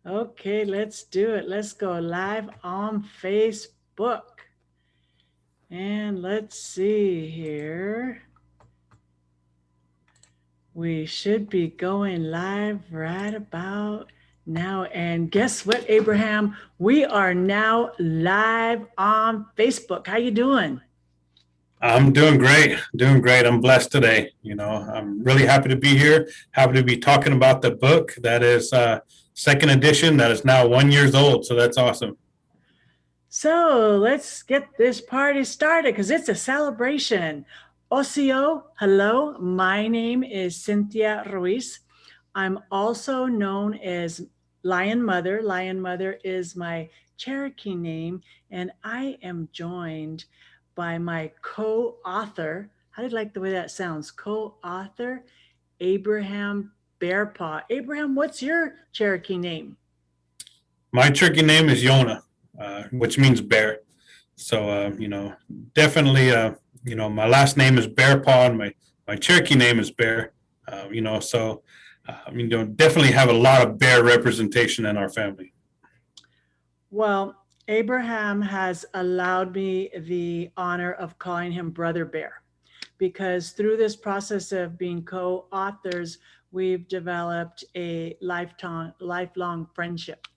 Okay, let's do it. Let's go live on Facebook. And let's see here. We should be going live right about now. And guess what, Abraham? We are now live on Facebook. How you doing? I'm doing great. Doing great. I'm blessed today. I'm really happy to be here. Happy to be talking about the book that is second edition that is now 1 years old. So that's awesome. So let's get this party started because it's a celebration. Ocio, hello. My name is Cynthia Ruiz. I'm also known as Lion Mother. Lion Mother is my Cherokee name, and I am joined by my co author. How do you like the way that sounds? Co author, Abraham Bearpaw. Abraham, what's your Cherokee name? My Cherokee name is Yona, which means bear. So, definitely, my last name is Bearpaw and my Cherokee name is Bear. Definitely have a lot of bear representation in our family. Well, Abraham has allowed me the honor of calling him Brother Bear because through this process of being co authors, we've developed a lifelong friendship.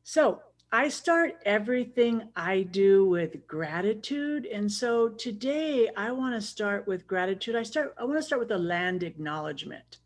So I start everything I do with gratitude. And so today I want to start with gratitude. I want to start with a land acknowledgement.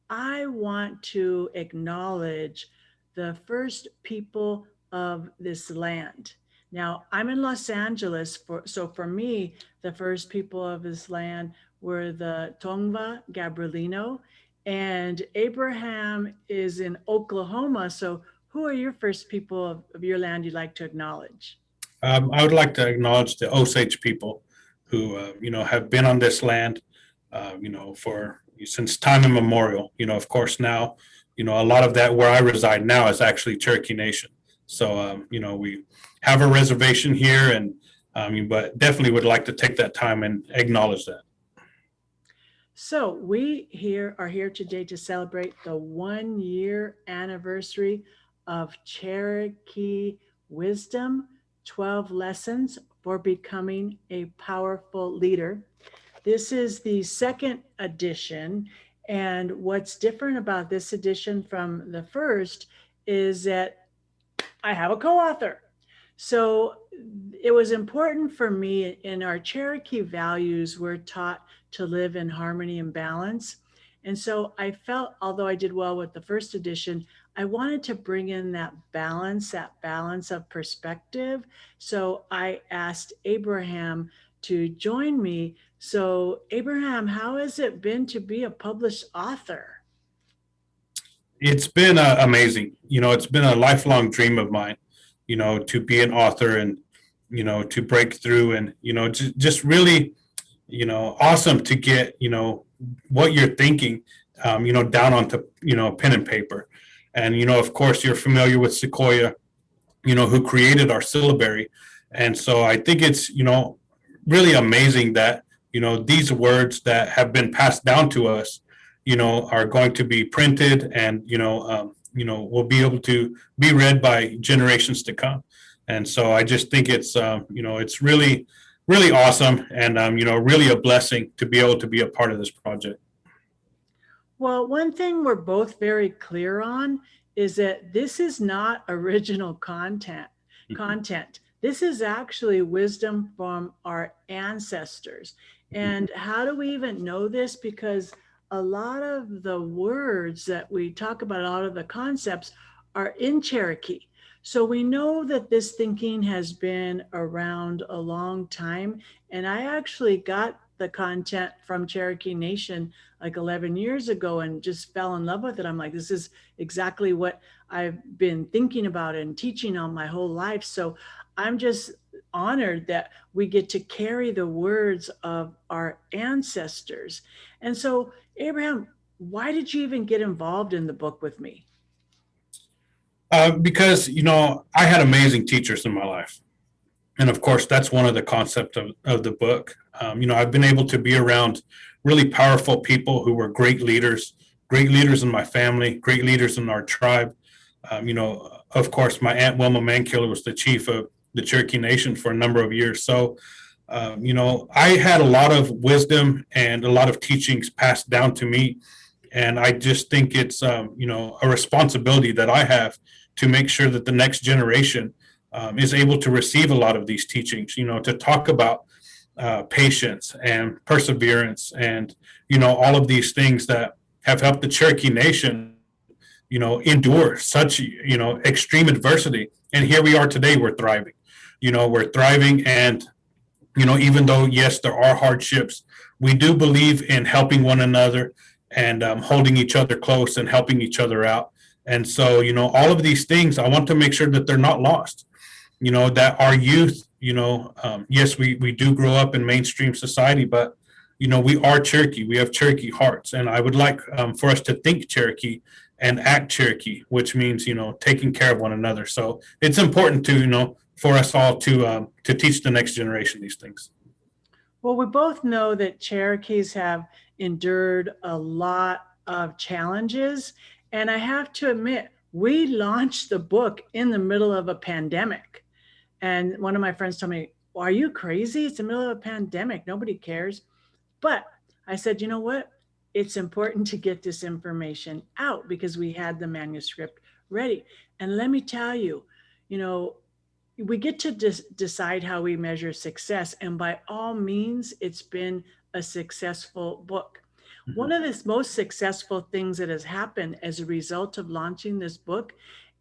I want to acknowledge the first people of this land. Now, I'm in Los Angeles, so for me, the first people of this land were the Tongva Gabrielino, and Abraham is in Oklahoma. So, who are your first people of your land you'd like to acknowledge? I would like to acknowledge the Osage people who, have been on this land, for since time immemorial. Of course, now, a lot of that where I reside now is actually Cherokee Nation. So, we have a reservation here, and but definitely would like to take that time and acknowledge that. So we here are here today to celebrate the 1 year anniversary of Cherokee Wisdom, 12 Lessons for Becoming a Powerful Leader. This is the second edition. And what's different about this edition from the first is that I have a co author. So it was important for me in our Cherokee values, we're taught to live in harmony and balance. And so I felt, although I did well with the first edition, I wanted to bring in that balance of perspective. So I asked Abraham to join me. So, Abraham, how has it been to be a published author? It's been amazing. It's been a lifelong dream of mine, to be an author and, to break through and, just really, awesome to get, what you're thinking, down onto, pen and paper. And, of course, you're familiar with Sequoia, who created our syllabary. And so I think it's, really amazing that, these words that have been passed down to us, are going to be printed and, will be able to be read by generations to come. And so I just think it's, it's really, really awesome and, really a blessing to be able to be a part of this project. Well, one thing we're both very clear on is that this is not original content. This is actually wisdom from our ancestors. And how do we even know this? Because a lot of the words that we talk about, a lot of the concepts are in Cherokee. So we know that this thinking has been around a long time. And I actually got the content from Cherokee Nation like 11 years ago and just fell in love with it. I'm like, this is exactly what I've been thinking about and teaching on my whole life. So I'm just honored that we get to carry the words of our ancestors. And so, Abraham, why did you even get involved in the book with me? Because, I had amazing teachers in my life. And of course, that's one of the concepts of the book. I've been able to be around really powerful people who were great leaders in my family, great leaders in our tribe. Of course, my Aunt Wilma Mankiller was the chief of the Cherokee Nation for a number of years. So, I had a lot of wisdom and a lot of teachings passed down to me. And I just think it's, a responsibility that I have to make sure that the next generation is able to receive a lot of these teachings, to talk about patience and perseverance and, all of these things that have helped the Cherokee Nation endure such, extreme adversity. And here we are today, we're thriving. We're thriving. And, even though, yes, there are hardships, we do believe in helping one another and holding each other close and helping each other out. And so, all of these things, I want to make sure that they're not lost, that our youth, yes, we do grow up in mainstream society, but, we are Cherokee. We have Cherokee hearts. And I would like for us to think Cherokee and act Cherokee, which means, taking care of one another. So it's important to, for us all to teach the next generation these things. Well, we both know that Cherokees have endured a lot of challenges. And I have to admit, we launched the book in the middle of a pandemic. And one of my friends told me, well, are you crazy? It's the middle of a pandemic. Nobody cares. But I said, you know what? It's important to get this information out because we had the manuscript ready. And let me tell you, we get to decide how we measure success. And by all means, it's been a successful book. Mm-hmm. One of the most successful things that has happened as a result of launching this book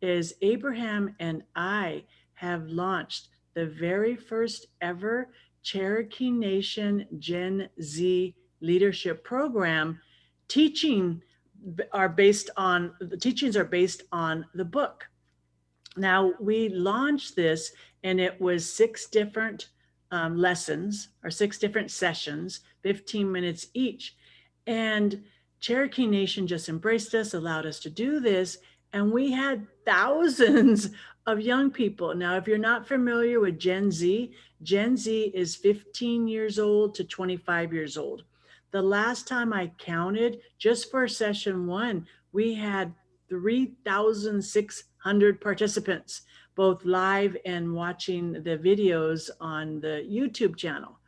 is Abraham and I have launched the very first ever Cherokee Nation Gen Z leadership program. The teachings are based on the book. Now, we launched this and it was 6 different lessons or 6 different sessions, 15 minutes each. And Cherokee Nation just embraced us, allowed us to do this. And we had thousands of young people. Now, if you're not familiar with Gen Z is 15 years old to 25 years old. The last time I counted, just for session 1, we had 3,600 participants, both live and watching the videos on the YouTube channel.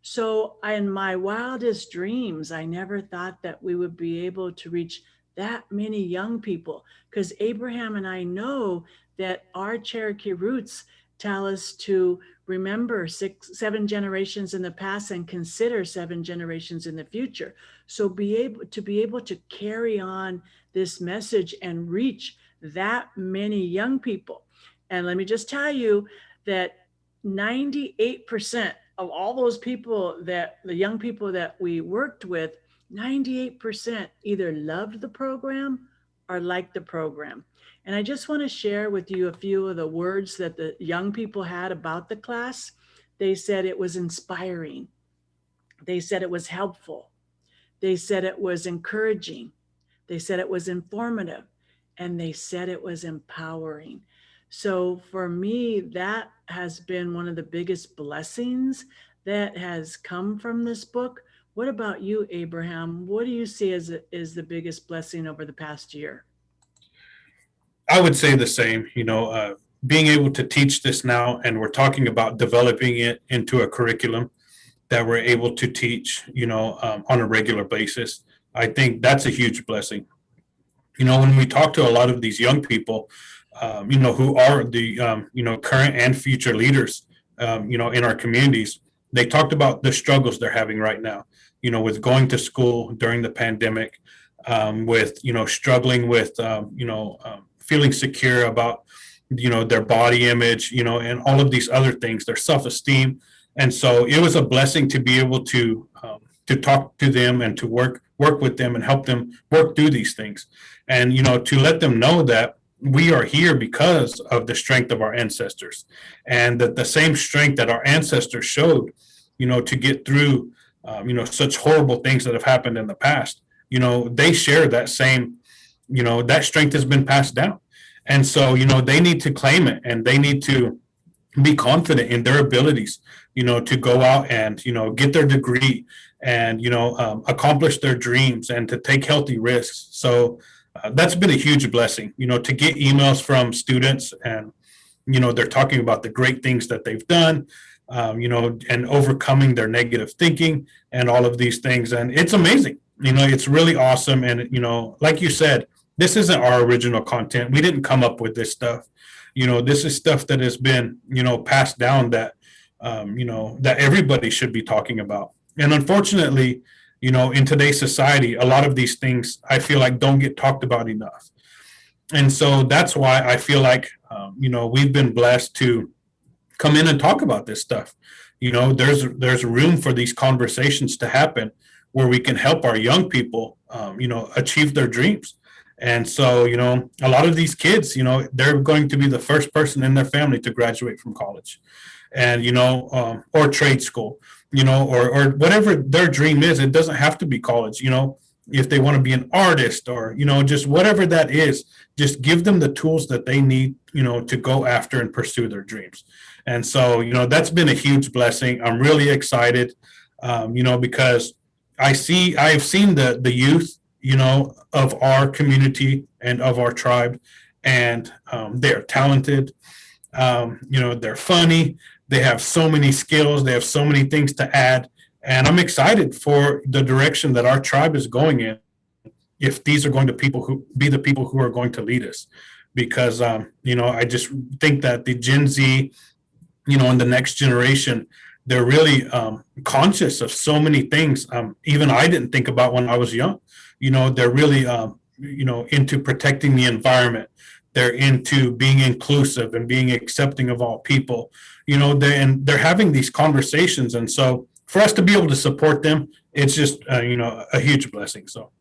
So in my wildest dreams, I never thought that we would be able to reach that many young people, because Abraham and I know that our Cherokee roots tell us to remember 7 generations in the past and consider 7 generations in the future. So be able to carry on this message and reach that many young people. And let me just tell you that 98% of all those people, the young people that we worked with, 98% either loved the program or liked the program. And I just want to share with you a few of the words that the young people had about the class. They said it was inspiring. They said it was helpful. They said it was encouraging. They said it was informative. And they said it was empowering. So for me, that has been one of the biggest blessings that has come from this book. What about you, Abraham? What do you see as the biggest blessing over the past year? I would say the same, being able to teach this now, and we're talking about developing it into a curriculum that we're able to teach, on a regular basis. I think that's a huge blessing. When we talk to a lot of these young people, who are the, current and future leaders, in our communities, they talked about the struggles they're having right now, with going to school during the pandemic, with, struggling with, feeling secure about, their body image, and all of these other things, their self-esteem. And so it was a blessing to be able to talk to them and to work with them and help them work through these things. And, to let them know that we are here because of the strength of our ancestors, and that the same strength that our ancestors showed, to get through, such horrible things that have happened in the past, they share that same, that strength has been passed down. And so, they need to claim it, and they need to be confident in their abilities, to go out and, get their degree and, accomplish their dreams and to take healthy risks. So that's been a huge blessing, to get emails from students, and they're talking about the great things that they've done, and overcoming their negative thinking and all of these things. And it's amazing. It's really awesome. And, like you said, this isn't our original content. We didn't come up with this stuff. This is stuff that has been, passed down, that, that everybody should be talking about. And unfortunately, in today's society, a lot of these things I feel like don't get talked about enough. And so that's why I feel like, we've been blessed to come in and talk about this stuff. There's room for these conversations to happen where we can help our young people, achieve their dreams. And so, a lot of these kids, they're going to be the first person in their family to graduate from college, and, or trade school, or whatever their dream is. It doesn't have to be college, if they want to be an artist, or, just whatever that is, just give them the tools that they need, to go after and pursue their dreams. And so, that's been a huge blessing. I'm really excited, because I've seen the youth, of our community and of our tribe, and they're talented, they're funny, they have so many skills, they have so many things to add. And I'm excited for the direction that our tribe is going in, if these are going to be the people who are going to lead us. Because, I just think that the Gen Z, and the next generation, they're really conscious of so many things. Even I didn't think about when I was young. They're really, into protecting the environment. They're into being inclusive and being accepting of all people. They're having these conversations. And so for us to be able to support them, it's just, a huge blessing. So.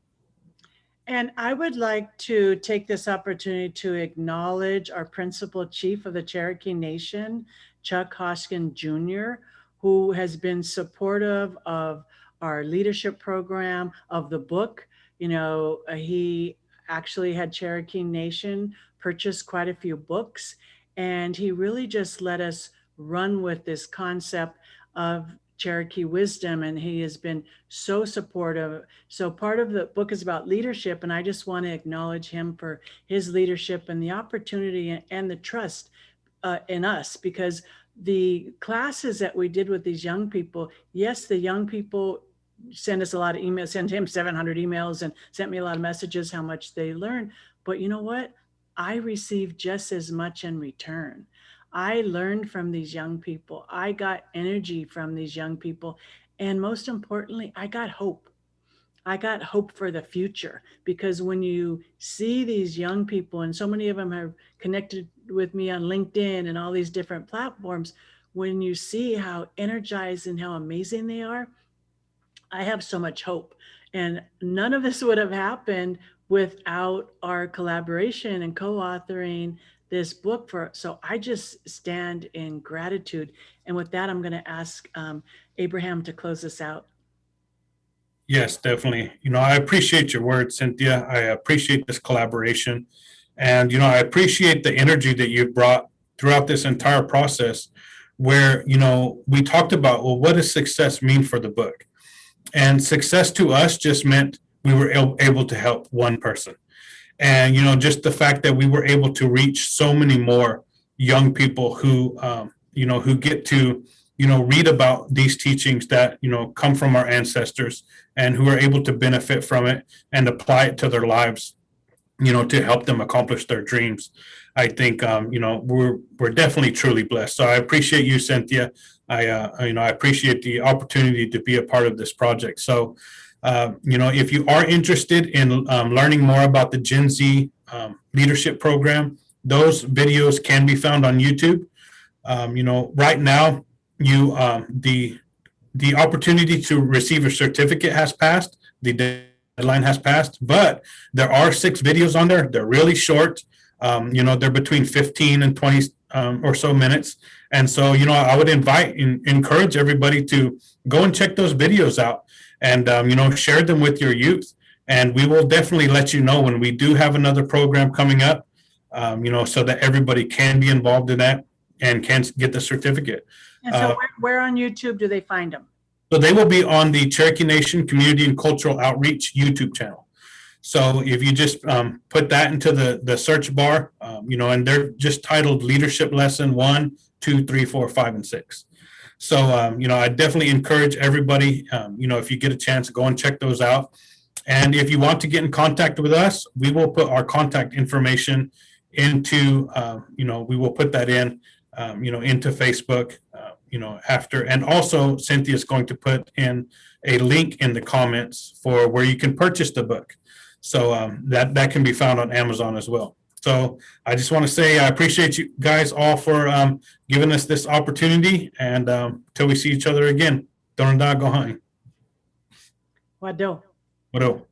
And I would like to take this opportunity to acknowledge our principal chief of the Cherokee Nation, Chuck Hoskin Jr., who has been supportive of our leadership program, of the book. He actually had Cherokee Nation purchase quite a few books, and he really just let us run with this concept of Cherokee Wisdom, and he has been so supportive. So part of the book is about leadership, and I just want to acknowledge him for his leadership and the opportunity and the trust in us, because the classes that we did with these young people, yes, the young people send us a lot of emails, sent him 700 emails and sent me a lot of messages how much they learned. But you know what? I received just as much in return. I learned from these young people. I got energy from these young people. And most importantly, I got hope. I got hope for the future, because when you see these young people, and so many of them have connected with me on LinkedIn and all these different platforms, when you see how energized and how amazing they are, I have so much hope. And none of this would have happened without our collaboration and co-authoring this book. So I just stand in gratitude. And with that, I'm going to ask Abraham to close this out. Yes, definitely. I appreciate your words, Cynthia. I appreciate this collaboration. And, I appreciate the energy that you've brought throughout this entire process, where, we talked about, well, what does success mean for the book? And success to us just meant we were able to help one person. And, just the fact that we were able to reach so many more young people who, who get to, read about these teachings that, come from our ancestors, and who are able to benefit from it and apply it to their lives, to help them accomplish their dreams. I think, we're definitely truly blessed. So I appreciate you, Cynthia. I appreciate the opportunity to be a part of this project. So, if you are interested in learning more about the Gen Z leadership program, those videos can be found on YouTube. Right now, the opportunity to receive a certificate has passed. The deadline has passed, but there are 6 videos on there. They're really short. They're between 15 and 20 or so minutes. And so, I would invite and encourage everybody to go and check those videos out, and, share them with your youth. And we will definitely let you know when we do have another program coming up, so that everybody can be involved in that and can get the certificate. And so where on YouTube do they find them? So they will be on the Cherokee Nation Community and Cultural Outreach YouTube channel. So if you just put that into the search bar, and they're just titled Leadership Lesson 1, 2, 3, 4, 5, and 6. So, I definitely encourage everybody, if you get a chance, go and check those out. And if you want to get in contact with us, we will put our contact information into, we will put that in, into Facebook, after. And also, Cynthia is going to put in a link in the comments for where you can purchase the book. So that can be found on Amazon as well. So I just want to say I appreciate you guys all for giving us this opportunity. And till we see each other again, don't die, go hunting. Wado. What